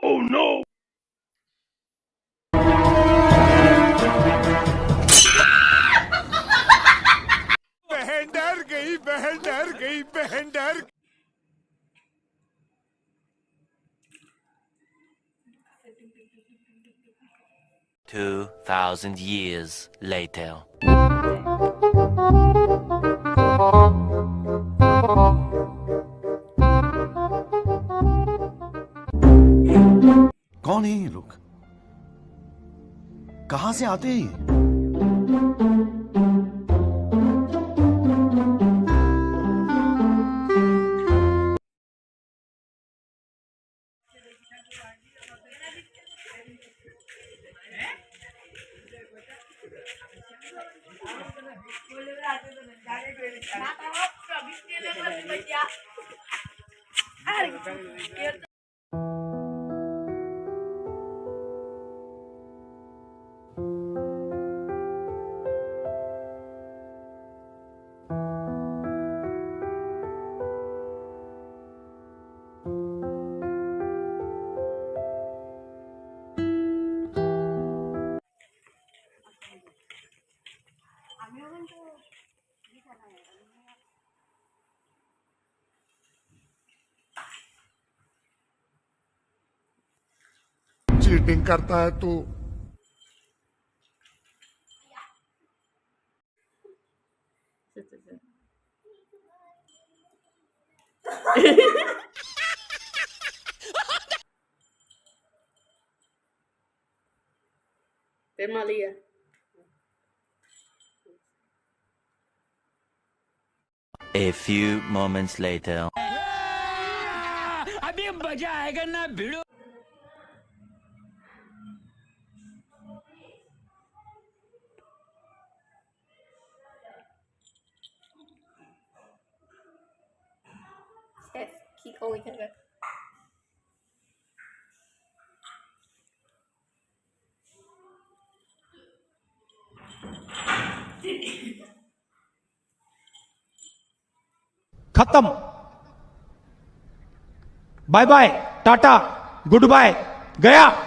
Oh no! बहन डर गई, बहन डर गई, बहन डर 2,000 years later. कौन है ये लोग? कहां से आते हैं ये? चीटिंग करता है तू। Mahalaya. A few moments later. अभी मजा आएगा ना भिड़ो। Yes, keep going to it. खत्म। बाय बाय, टाटा, गुड बाय, गया।